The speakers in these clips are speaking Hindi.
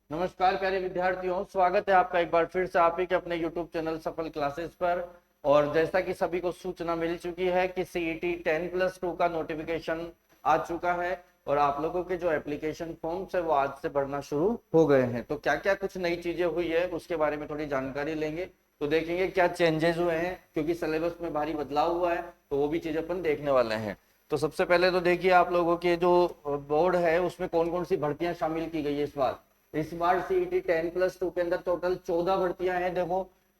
नमस्कार प्यारे विद्यार्थियों, स्वागत है आपका एक बार फिर से आप ही के अपने YouTube चैनल सफल क्लासेस पर। और जैसा कि सभी को सूचना मिल चुकी है कि सीईटी 10+2 का नोटिफिकेशन आ चुका है और आप लोगों के जो एप्लीकेशन फॉर्म्स है वो आज से भरना शुरू हो गए हैं। तो क्या क्या कुछ नई चीजें हुई है उसके बारे में थोड़ी जानकारी लेंगे। तो देखेंगे क्या चेंजेस हुए हैं, क्योंकि सिलेबस में भारी बदलाव हुआ है तो वो भी चीज अपन देखने वाले हैं। तो सबसे पहले तो देखिए आप लोगों के जो बोर्ड है उसमें कौन कौन सी भर्तियां शामिल की गई है इस बार सीईटी 10+2 के अंदर टोटल 14 भर्तियां हैं। देखो,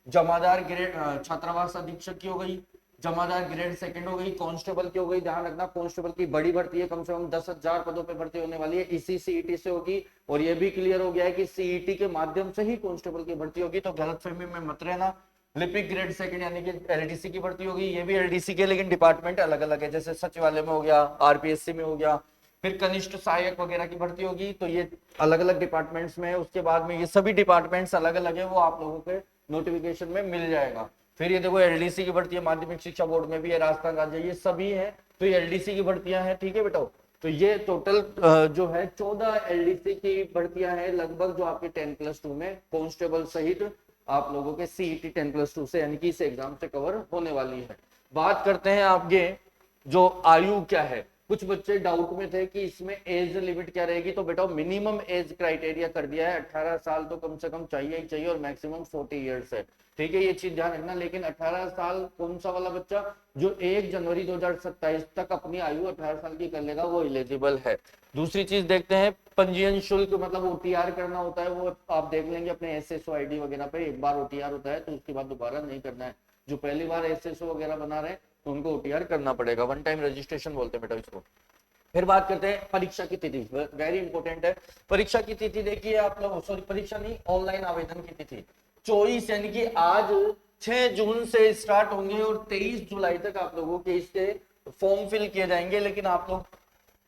जमादार ग्रेड छात्रावास अधीक्षक की हो गई, जमादार ग्रेड सेकंड हो गई, कांस्टेबल की हो गई। ध्यान रखना कांस्टेबल की बड़ी भर्ती है, कम से कम 10,000 पदों पे भर्ती होने वाली है, इसी सीईटी से होगी। और ये भी क्लियर हो गया है कि सीईटी के माध्यम से ही कांस्टेबल की भर्ती होगी, तो गलतफहमी में मत रहना। लिपिक ग्रेड सेकंड यानी कि एलडीसी की भर्ती होगी, ये भी एलडीसी के लेकिन डिपार्टमेंट अलग अलग है, जैसे सचिवालय में हो गया, आरपीएससी में हो गया, फिर कनिष्ठ सहायक वगैरह की भर्ती होगी, तो ये अलग अलग डिपार्टमेंट्स में है। उसके बाद में ये सभी डिपार्टमेंट्स अलग अलग है, वो आप लोगों के नोटिफिकेशन में मिल जाएगा। फिर ये देखो एलडीसी की भर्ती है, माध्यमिक शिक्षा बोर्ड में भी है, राजस्थान राज्य, ये सभी है। तो ये एलडीसी की भर्तियां हैं, ठीक है बेटा। तो ये टोटल जो है 14 एलडीसी की भर्तियां हैं लगभग, जो आपके 10+2 में कांस्टेबल सहित आप लोगों के सीईटी 10+2 से यानी कि इस एग्जाम से कवर होने वाली है। बात करते हैं आपके जो आयु क्या है। कुछ बच्चे डाउट में थे कि इसमें एज लिमिट क्या रहेगी, तो बेटा मिनिमम एज क्राइटेरिया कर दिया है, 18 साल तो कम से कम चाहिए ही चाहिए और मैक्सिमम 40 ईयर्स है, ठीक है, ये चीज ध्यान रखना। लेकिन 18 साल कौन सा वाला बच्चा, जो 1 जनवरी 2027 तक अपनी आयु 18 साल की कर लेगा वो एलिजिबल है। दूसरी चीज देखते हैं, पंजीयन शुल्क मतलब ओटीआर करना होता है, वो आप देख लेंगे अपने एसएसओ आईडी वगैरह पे। एक बार ओटीआर होता है तो उसके बाद दोबारा नहीं करना है। जो पहली बार एसएसओ वगैरह बना रहे हैं तो उनको ओटीआर करना पड़ेगा, वन टाइम रजिस्ट्रेशन बोलते हैं बेटा इसको। फिर बात करते हैं परीक्षा की तिथि, वेरी इंपॉर्टेंट है। परीक्षा की तिथि देखिए आप लोग, सॉरी परीक्षा नहीं, ऑनलाइन आवेदन की तिथि 24 यानी कि आज 6 जून से स्टार्ट होंगे और 23 जुलाई तक आप लोगों के इसके फॉर्म फिल किए जाएंगे। लेकिन आप लोग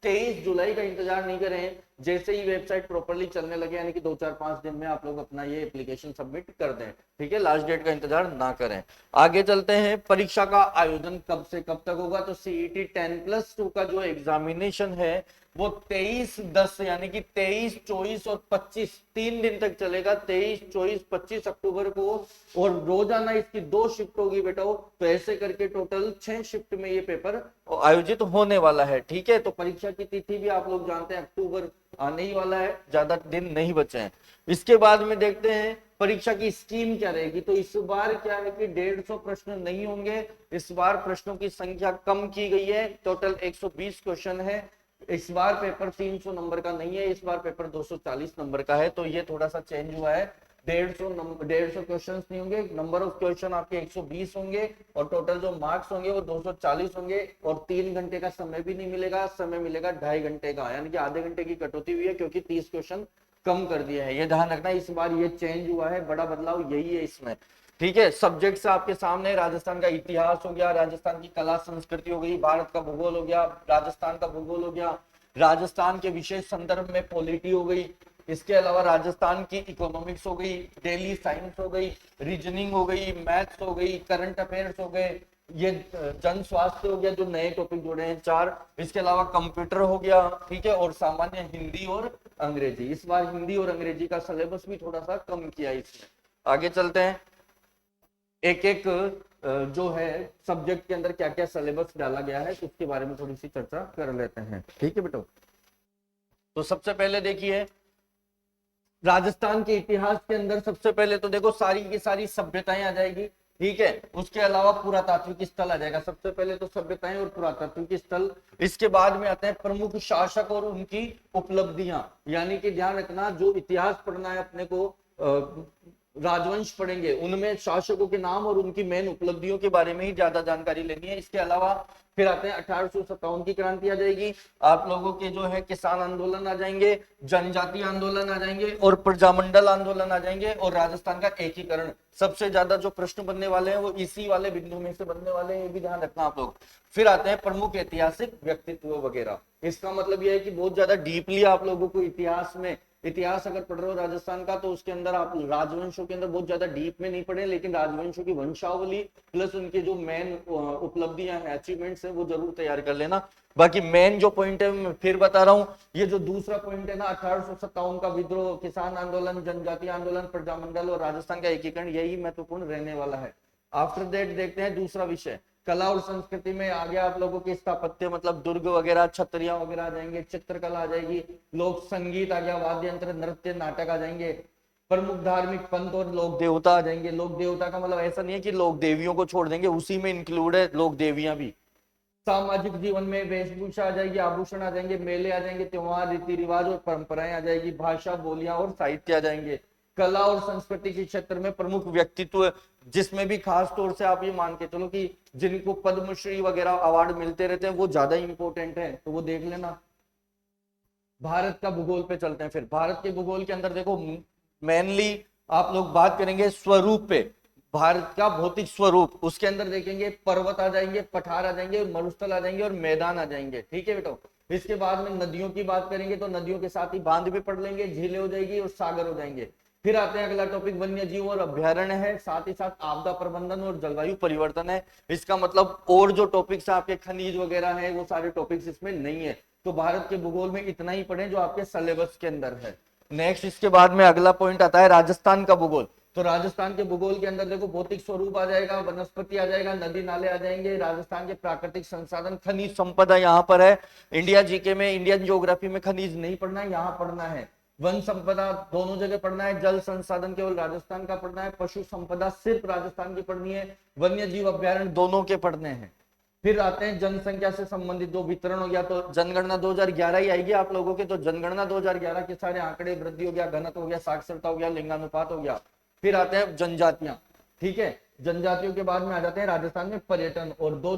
23 जुलाई का इंतजार नहीं करें, जैसे ही वेबसाइट प्रॉपर्ली चलने लगे यानी कि 2-4-5 दिन में आप लोग अपना ये एप्लीकेशन सबमिट कर दें, ठीक है, लास्ट डेट का इंतजार ना करें। आगे चलते हैं, परीक्षा का आयोजन कब से कब तक होगा। तो सीईटी 10+2 का जो एग्जामिनेशन है वो 23-10 यानी कि 23, 24 और 25 3 दिन तक चलेगा, 23, 24, 25 अक्टूबर को। और रोजाना इसकी 2 शिफ्ट होगी बेटा, तो ऐसे करके टोटल 6 शिफ्ट में ये पेपर आयोजित होने वाला है, ठीक है। तो परीक्षा की तिथि भी आप लोग जानते हैं, अक्टूबर आने ही वाला है, ज्यादा दिन नहीं बचे हैं। इसके बाद में देखते हैं परीक्षा की स्कीम क्या रहेगी। तो इस बार क्या है कि 150 प्रश्न नहीं होंगे, इस बार प्रश्नों की संख्या कम की गई है, टोटल 120 क्वेश्चन है। इस बार पेपर 300 नंबर का नहीं है, इस बार पेपर 240 नंबर का है, तो ये थोड़ा सा चेंज हुआ है। 150 क्वेश्चन नहीं होंगे, नंबर ऑफ क्वेश्चन आपके 120 होंगे और टोटल जो मार्क्स होंगे वो 240 होंगे। और 3 घंटे का समय भी नहीं मिलेगा, समय मिलेगा 2.5 घंटे का, यानी कि आधे घंटे की कटौती हुई है, क्योंकि 30 क्वेश्चन कम कर दिए हैं। ये ध्यान रखना, इस बार ये चेंज हुआ है, बड़ा बदलाव यही है इसमें, ठीक है। सब्जेक्ट्स आपके सामने, राजस्थान का इतिहास हो गया, राजस्थान की कला संस्कृति हो गई, भारत का भूगोल हो गया, राजस्थान का भूगोल हो गया, राजस्थान के विशेष संदर्भ में पॉलिटी हो गई, इसके अलावा राजस्थान की इकोनॉमिक्स हो गई, डेली साइंस हो गई, रीजनिंग हो गई, मैथ्स हो गई, करंट अफेयर्स हो गए, ये जन स्वास्थ्य हो गया, जो नए टॉपिक जुड़े हैं 4। इसके अलावा कंप्यूटर हो गया, ठीक है, और सामान्य हिंदी और अंग्रेजी। इस बार हिंदी और अंग्रेजी का सिलेबस भी थोड़ा सा कम किया इसमें। आगे चलते हैं, एक एक जो है सब्जेक्ट के अंदर क्या क्या सिलेबस डाला गया है उसके बारे में थोड़ी सी चर्चा कर लेते हैं, ठीक है बेटा। तो सबसे पहले देखिए, राजस्थान के इतिहास के अंदर सबसे पहले तो देखो सारी की सारी सभ्यताएं आ जाएगी, ठीक है। उसके अलावा पुरातात्विक स्थल आ जाएगा, सबसे पहले तो सभ्यताएं और पुरातात्विक स्थल। इसके बाद में आते हैं प्रमुख शासक और उनकी उपलब्धियां, यानी कि ध्यान रखना जो इतिहास पढ़ना है अपने को, राजवंश पढ़ेंगे उनमें शासकों के नाम और उनकी मेन उपलब्धियों के बारे में ही ज्यादा जानकारी लेनी है। इसके अलावा फिर आते हैं 1857 की क्रांति आ जाएगी, आप लोगों के जो है किसान आंदोलन आ जाएंगे, जनजातीय आंदोलन आ जाएंगे और प्रजामंडल आंदोलन आ जाएंगे, और राजस्थान का एकीकरण। सबसे ज्यादा जो प्रश्न बनने वाले हैं वो इसी वाले बिंदु में से बनने वाले हैं, ये भी ध्यान रखना आप लोग। फिर आते हैं प्रमुख ऐतिहासिक व्यक्तित्व वगैरह। इसका मतलब यह है कि बहुत ज्यादा डीपली आप लोगों को इतिहास में, इतिहास अगर पढ़ रहे हो राजस्थान का तो उसके अंदर आप राजवंशों के अंदर बहुत ज्यादा डीप में नहीं पढ़े, लेकिन राजवंशों की वंशावली प्लस उनके जो मेन उपलब्धियां हैं, अचीवमेंट्स हैं, वो जरूर तैयार कर लेना। बाकी मेन जो पॉइंट है मैं फिर बता रहा हूं, ये जो दूसरा पॉइंट है ना 1857 का विद्रोह, किसान आंदोलन, जनजातीय आंदोलन, प्रजामंडल और राजस्थान का एकीकरण, यही महत्वपूर्ण रहने वाला है। आफ्टर दैट देखते हैं दूसरा विषय, कला और संस्कृति में आ गया आप लोगों के स्थापत्य, मतलब दुर्ग वगैरह, छतरियां वगैरह आ जाएंगे, चित्रकला आ जाएगी, लोक संगीत आ गया, वाद्य यंत्र, नृत्य, नाटक आ जाएंगे, प्रमुख धार्मिक पंथ और लोक देवता आ जाएंगे। लोक देवता का मतलब ऐसा नहीं है कि लोक देवियों को छोड़ देंगे, उसी में इंक्लूड है लोक देवियां भी। सामाजिक जीवन में वेशभूषा आ जाएगी, आभूषण आ जाएंगे, मेले आ जाएंगे, त्योहार, रीति रिवाज और परंपराएं आ जाएगी, भाषा, बोलियां और साहित्य आ जाएंगे। कला और संस्कृति के क्षेत्र में प्रमुख व्यक्तित्व, जिसमें भी खास तौर से आप ये मान के चलो कि जिनको पद्मश्री वगैरह अवार्ड मिलते रहते हैं वो ज्यादा इंपॉर्टेंट है, तो वो देख लेना। भारत का भूगोल पे चलते हैं। फिर भारत के भूगोल के अंदर देखो मेनली आप लोग बात करेंगे स्वरूप पे, भारत का भौतिक स्वरूप, उसके अंदर देखेंगे पर्वत आ जाएंगे, पठार आ जाएंगे, मरुस्थल आ जाएंगे और मैदान आ जाएंगे। ठीक है बेटो। इसके बाद में नदियों की बात करेंगे तो नदियों के साथ ही बांध भी पढ़ लेंगे, झीलें हो जाएगी और सागर हो जाएंगे। फिर आते हैं अगला टॉपिक, वन्य जीव और अभ्यारण्य है, साथ ही साथ आपदा प्रबंधन और जलवायु परिवर्तन है। इसका मतलब और जो टॉपिक्स आपके खनिज वगैरह है वो सारे टॉपिक्स इसमें नहीं है। तो भारत के भूगोल में इतना ही पढ़े जो आपके सिलेबस के अंदर है। नेक्स्ट इसके बाद में अगला पॉइंट आता है राजस्थान का भूगोल। तो राजस्थान के भूगोल के अंदर देखो भौतिक स्वरूप आ जाएगा, वनस्पति आ जाएगा, नदी नाले आ जाएंगे, राजस्थान के प्राकृतिक संसाधन, खनिज संपदा यहाँ पर है। इंडिया जीके में, इंडियन ज्योग्राफी में खनिज नहीं पढ़ना है, यहाँ पढ़ना है। वन संपदा दोनों जगह पढ़ना है, जल संसाधन केवल राजस्थान का पढ़ना है, पशु संपदा सिर्फ राजस्थान की पढ़नी है, वन्य जीव अभ्यारण्य दोनों के पढ़ने हैं। फिर आते हैं जनसंख्या से संबंधित जो वितरण हो गया, तो जनगणना 2011 ही आएगी आप लोगों के, तो जनगणना 2011 के सारे आंकड़े, वृद्धि हो गया, घनत्व हो गया, साक्षरता हो गया, लिंगानुपात हो गया। फिर आते हैं जनजातियां। ठीक है, जनजातियों के बाद में आ जाते हैं राजस्थान में पर्यटन, और दो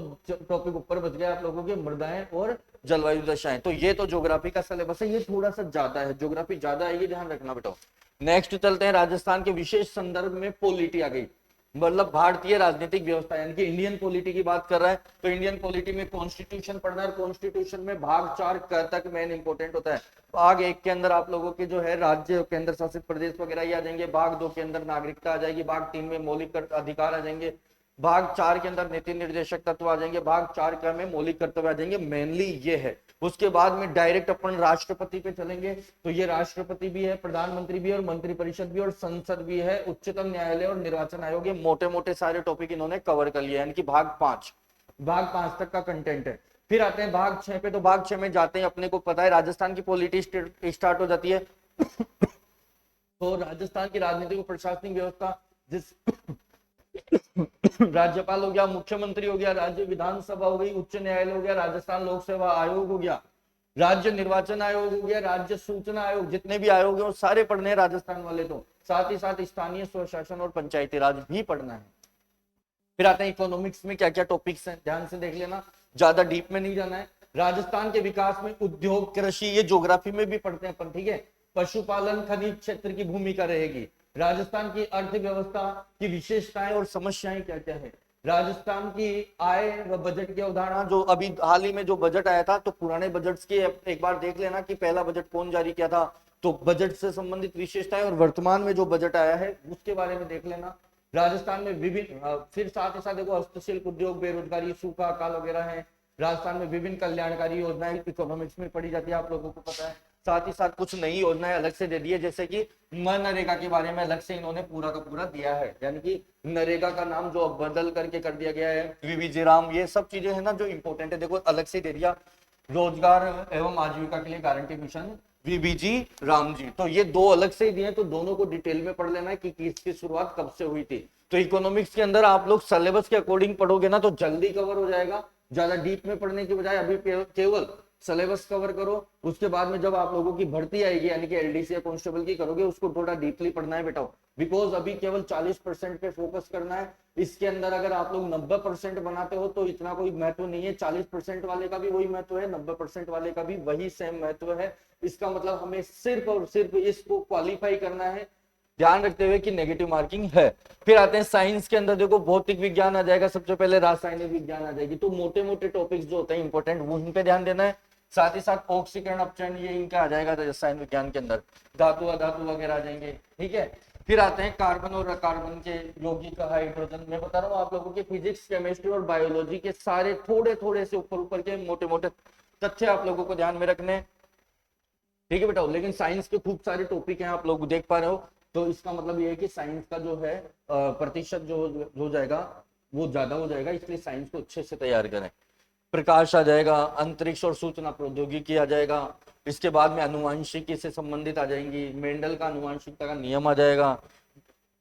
टॉपिक ऊपर बच गए आप लोगों के, मृदाएं और जलवायु दशाएं। तो ये तो ज्योग्राफी का सिलेबस है, ये थोड़ा सा ज्यादा है, ज्योग्राफी ज्यादा आएगी, ध्यान रखना बेटा। नेक्स्ट चलते हैं राजस्थान के विशेष संदर्भ में, पॉलिटी आ गई, मतलब भारतीय राजनीतिक व्यवस्था, यानी कि इंडियन पॉलिटी की बात कर रहा है तो इंडियन पॉलिटी में कॉन्स्टिट्यूशन पढ़ना है। कॉन्स्टिट्यूशन में भाग 4 क तक मेन इंपोर्टेंट होता है। भाग 1 के अंदर आप लोगों के जो है राज्य, केंद्र शासित प्रदेश वगैरह ही आ जाएंगे। भाग 2 के अंदर नागरिकता आ जाएगी। भाग 3 में मौलिक अधिकार आ जाएंगे। भाग 4 के अंदर नीति निर्देशक तत्व आ जाएंगे। भाग 4 का में मौलिक कर्तव्य आ जाएंगे। मेनली ये है। उसके बाद में डायरेक्ट अपन राष्ट्रपति पे चलेंगे, तो ये राष्ट्रपति भी है, प्रधानमंत्री भी है और मंत्रिपरिषद भी और संसद भी है, उच्चतम न्यायालय और निर्वाचन आयोग। ये मोटे मोटे सारे टॉपिक इन्होंने कवर कर लिया, यानी कि भाग 5 तक का कंटेंट है। फिर आते हैं भाग 6 पे, तो भाग 6 में जाते हैं अपने को पता है राजस्थान की पॉलिटी स्टार्ट हो जाती है। तो राजस्थान की राजनीतिक और प्रशासनिक व्यवस्था, जिस राज्यपाल हो गया, मुख्यमंत्री हो गया, राज्य विधानसभा हो गई, उच्च न्यायालय हो गया, राजस्थान लोक सेवा आयोग हो गया, राज्य निर्वाचन आयोग हो गया, राज्य सूचना आयोग, जितने भी आयोग है वो सारे पढ़ने हैं राजस्थान वाले। तो साथ ही साथ स्थानीय स्वशासन और पंचायती राज भी पढ़ना है। फिर आते हैं इकोनॉमिक्स में क्या क्या टॉपिक्स हैं, ध्यान से देख लेना, ज्यादा डीप में नहीं जाना है। राजस्थान के विकास में उद्योग, कृषि, ये ज्योग्राफी में भी पढ़ते हैं अपन। ठीक है, पशुपालन, खनिज क्षेत्र की भूमिका रहेगी। राजस्थान की अर्थव्यवस्था की विशेषताएं और समस्याएं क्या क्या है। राजस्थान की आय व बजट की अवधारणा, जो अभी हाल ही में जो बजट आया था, तो पुराने बजट्स की एक बार देख लेना कि पहला बजट कौन जारी किया था, तो बजट से संबंधित विशेषताएं, और वर्तमान में जो बजट आया है उसके बारे में देख लेना। राजस्थान में विभिन्न, फिर साथ ही साथ देखो हस्तशिल्प उद्योग, बेरोजगारी, सूखा, अकाल वगैरह है। राजस्थान में विभिन्न कल्याणकारी योजनाएं इकोनॉमिक्स में पढ़ी जाती है, आप लोगों को पता है। साथ ही साथ कुछ नई योजनाएं अलग से दे दी है, जैसे कि मनरेगा के बारे में अलग से इन्होंने पूरा का पूरा दिया है, यानी कि नरेगा का नाम जो बदल करके कर दिया गया है, वीवीजी राम, ये सब चीजें है ना जो इंपॉर्टेंट है, देखो अलग से दे दिया। रोजगार एवं आजीविका के लिए guarantee mission, VBG Ram ji, तो ये दो अलग से ही दिए, तो दोनों को डिटेल में पढ़ लेना है कि इसकी शुरुआत कब से हुई थी। तो इकोनॉमिक्स के अंदर आप लोग सिलेबस के अकॉर्डिंग पढ़ोगे ना तो जल्दी कवर हो जाएगा, ज्यादा डीप में पढ़ने की बजाय अभी केवल सिलेबस कवर करो। उसके बाद में जब आप लोगों की भर्ती आएगी, यानी कि एलडीसी या कांस्टेबल की करोगे, उसको थोड़ा डीपली पढ़ना है बेटा, बिकॉज अभी केवल 40% पे फोकस करना है। इसके अंदर अगर आप लोग 90% बनाते हो तो इतना कोई महत्व नहीं है, 40% वाले का भी वही महत्व है, 90% वाले का भी वही सेम महत्व है। इसका मतलब हमें सिर्फ और सिर्फ इसको क्वालिफाई करना है, ध्यान रखते हुए कि नेगेटिव मार्किंग है। फिर आते हैं साइंस के अंदर, देखो भौतिक विज्ञान आ जाएगा, सबसे पहले रासायनिक विज्ञान आ जाएगी। तो मोटे मोटे टॉपिक्स जो होते हैं इंपॉर्टेंट, वो उन पे ध्यान देना है। साथ ही साथ ऑक्सीकरण, अपचयन, ये इनका आ जाएगा रसायन विज्ञान के अंदर। धातु अधातु वगैरह आ जाएंगे। ठीक है, फिर आते हैं कार्बन और कार्बन के यौगिक, हाइड्रोजन। मैं बता रहा हूँ आप लोगों के फिजिक्स, केमिस्ट्री और बायोलॉजी के सारे थोड़े थोड़े से ऊपर ऊपर के मोटे मोटे तथ्य आप लोगों को ध्यान में रखने हैं। ठीक है बेटा, लेकिन साइंस के खूब सारे टॉपिक हैं आप लोग देख पा रहे हो, तो इसका मतलब ये है कि साइंस का जो है प्रतिशत जो हो जाएगा वो ज्यादा हो जाएगा, इसलिए साइंस को अच्छे से तैयार करें। प्रकाश आ जाएगा, अंतरिक्ष और सूचना प्रौद्योगिकी आ जाएगा, इसके बाद में अनुवांशिकी से संबंधित आ जाएंगी, मेंडल का अनुवांशिकता का नियम आ जाएगा।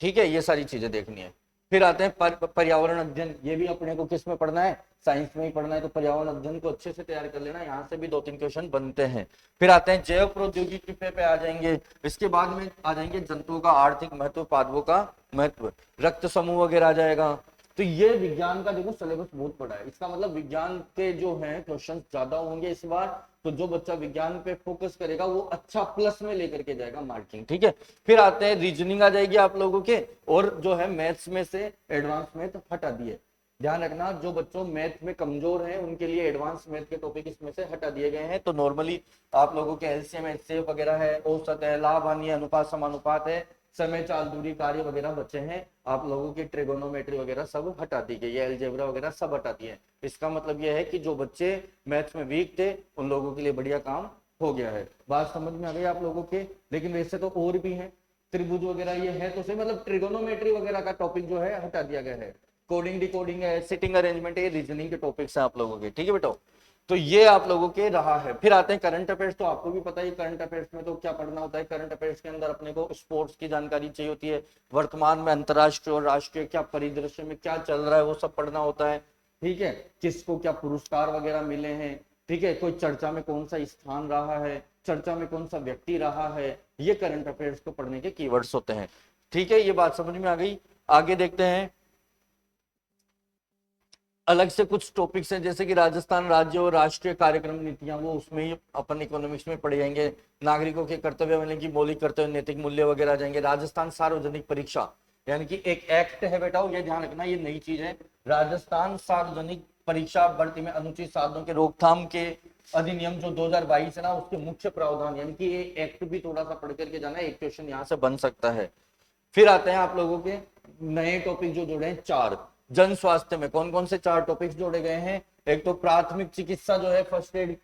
ठीक है, ये सारी चीजें देखनी है। फिर आते हैं पर्यावरण अध्ययन, ये भी अपने को किस में पढ़ना है, साइंस में ही पढ़ना है, तो पर्यावरण अध्ययन को अच्छे से तैयार कर लेना, यहाँ से भी 2-3 क्वेश्चन बनते हैं। फिर आते हैं जैव प्रौद्योगिकी पे आ जाएंगे, इसके बाद में आ जाएंगे जंतुओं का आर्थिक महत्व, पादपों का महत्व, रक्त समूह वगैरह आ जाएगा। तो ये विज्ञान का देखो सिलेबस बहुत बड़ा है, इसका मतलब विज्ञान के जो है क्वेश्चन ज्यादा होंगे इस बार, तो जो बच्चा विज्ञान पे फोकस करेगा वो अच्छा प्लस में लेकर के जाएगा मार्किंग। ठीक है, फिर आते हैं रीजनिंग आ जाएगी आप लोगों के, और जो है मैथ्स में से एडवांस मैथ हटा दिए, ध्यान रखना जो बच्चों मैथ में कमजोर हैं उनके लिए एडवांस मैथ के टॉपिक इसमें से हटा दिए गए हैं। तो नॉर्मली आप लोगों के एलसीएम एचसीएफ वगैरह है, औसत है, लाभ हानि अनुपात समानुपात है, समय चाल दूरी कार्य वगैरह बचे हैं, आप लोगों की ट्रिगोनोमेट्री वगैरह सब हटा दी गई है, अलजेब्रा वगैरह सब हटा दिए हैं। इसका मतलब यह है कि जो बच्चे मैथ्स में वीक थे उन लोगों के लिए बढ़िया काम हो गया है। बात समझ में आ गई आप लोगों के, लेकिन वैसे तो और भी है, त्रिभुज वगैरह ये है तो सही, मतलब ट्रिगोनोमेट्री वगैरह का टॉपिक जो है हटा दिया गया है, कोडिंग डिकोडिंग है, सिटिंग अरेंजमेंट है, ये रीजनिंग के टॉपिक्स हैं आप लोगों के। ठीक है बेटा, तो ये आप लोगों के रहा है। फिर आते हैं करंट अफेयर्स, तो आपको भी पता है करंट अफेयर्स में तो क्या पढ़ना होता है। करंट अफेयर्स के अंदर अपने को स्पोर्ट्स की जानकारी चाहिए होती है, वर्तमान में अंतरराष्ट्रीय और राष्ट्रीय क्या परिदृश्य में क्या चल रहा है वो सब पढ़ना होता है। ठीक है, किसको क्या पुरस्कार वगैरह मिले हैं, ठीक है, कोई चर्चा में कौन सा स्थान रहा है, चर्चा में कौन सा व्यक्ति रहा है, ये करंट अफेयर्स को पढ़ने के कीवर्ड्स होते हैं। ठीक है, ये बात समझ में आ गई। आगे देखते हैं, अलग से कुछ टॉपिक्स हैं जैसे कि राजस्थान राज्य और राष्ट्रीय कार्यक्रम नीतियां, वो उसमें ही अपन इकोनॉमिक्स में पढ़ जाएंगे। नागरिकों के कर्तव्य मतलब की मौलिक कर्तव्य नैतिक मूल्य वगैरह आ जाएंगे। राजस्थान सार्वजनिक परीक्षा यानी कि एक एक्ट है बेटा, ये ध्यान रखना, ये नई चीज है। राजस्थान सार्वजनिक परीक्षा भर्ती में अनुचित साधनों के रोकथाम के अधिनियम जो 2022 है ना, उसके मुख्य प्रावधान यानी कि ये एक्ट भी थोड़ा सा पढ़ करके जाना, एक क्वेश्चन यहाँ से बन सकता है। फिर आते हैं आप लोगों के नए टॉपिक जो जोड़े हैं 4। जन स्वास्थ्य में कौन कौन से 4 टॉपिक्स जोड़े गए हैं, एक तो प्राथमिक चिकित्सा जो है फर्स्ट एड,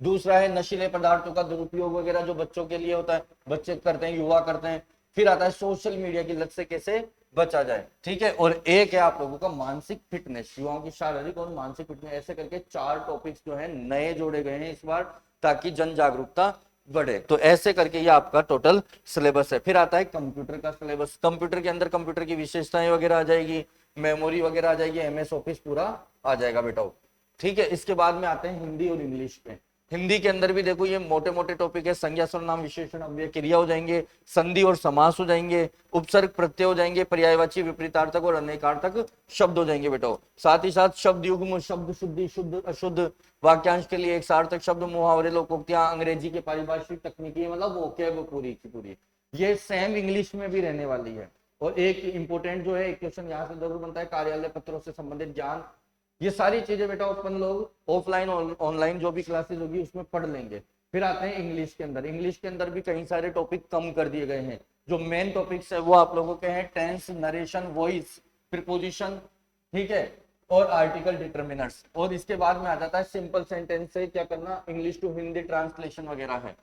दूसरा है नशीले पदार्थों का दुरुपयोग वगैरह जो बच्चों के लिए होता है, बच्चे करते हैं, युवा करते हैं। फिर आता है सोशल मीडिया की लत से कैसे बचा जाए। ठीक है, और एक है आप लोगों का मानसिक फिटनेस, युवाओं की शारीरिक और मानसिक फिटनेस। ऐसे करके 4 टॉपिक्स जो है नए जोड़े गए हैं इस बार, ताकि जन जागरूकता बढ़े। तो ऐसे करके ये आपका टोटल सिलेबस है। फिर आता है कंप्यूटर का सिलेबस, कंप्यूटर के अंदर कंप्यूटर की विशेषताएं वगैरह आ जाएगी, मेमोरी वगैरह आ जाएगी, एमएस ऑफिस पूरा आ जाएगा बेटा। ठीक है, इसके बाद में आते हैं हिंदी और इंग्लिश पे। हिंदी के अंदर भी देखो ये मोटे मोटे टॉपिक है, संज्ञा सर्वनाम विशेषण अव्यय क्रिया हो जाएंगे, संधि और समास हो जाएंगे, उपसर्ग प्रत्यय हो जाएंगे, पर्यायवाची विपरीतार्थक और अनेकार्थक शब्द हो जाएंगे बेटा। साथ ही साथ शब्द युग्म, शब्द शुद्धि, शुद्ध अशुद्ध, वाक्यांश के लिए एक सार्थक शब्द, मुहावरे, लोकोक्तियां, अंग्रेजी के पारिभाषिक तकनीकी, मतलब वोकैब पूरी की पूरी, ये सेम इंग्लिश में भी रहने वाली है। और एक इंपोर्टेंट जो है एक क्वेश्चन यहाँ से जरूर बनता है, कार्यालय पत्रों से संबंधित ज्ञान। ये सारी चीजें बेटा अपन लोग ऑफलाइन और ऑनलाइन जो भी क्लासेस होगी उसमें पढ़ लेंगे। फिर आते हैं इंग्लिश के अंदर, इंग्लिश के अंदर भी कई सारे टॉपिक कम कर दिए गए हैं। जो मेन टॉपिक्स है वो आप लोगों के हैं टेंस, नरेशन, वॉइस, प्रीपोजिशन, ठीक है, और आर्टिकल डिटर्मिनर्स। और इसके बाद में आ जाता है सिंपल सेंटेंस से क्या करना, इंग्लिश टू हिंदी ट्रांसलेशन वगैरह है।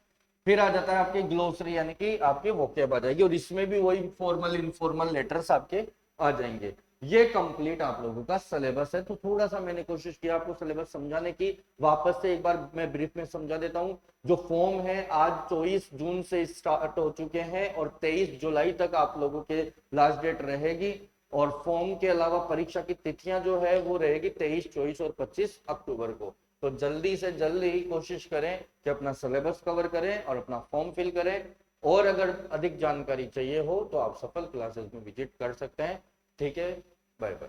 फिर आ जाता है आपकी ग्लोसरी यानी कि आपकी वोकैब आ जाएगी, और इसमें भी वही फॉर्मल इनफॉर्मल लेटर्स आपके आ जाएंगे। ये कंप्लीट आप लोगों का सिलेबस है। तो थोड़ा सा मैंने कोशिश किया आपको सिलेबस समझाने की, वापस से एक बार मैं ब्रीफ में समझा देता हूं। जो फॉर्म है आज 24 जून से स्टार्ट हो चुके हैं और 23 जुलाई तक आप लोगों के लास्ट डेट रहेगी। और फॉर्म के अलावा परीक्षा की तिथियां जो है वो रहेगी 23, 24 और 25 अक्टूबर को। तो जल्दी से जल्दी कोशिश करें कि अपना सिलेबस कवर करें और अपना फॉर्म फिल करें। और अगर अधिक जानकारी चाहिए हो तो आप सफल क्लासेस में विजिट कर सकते हैं। ठीक है, बाय बाय।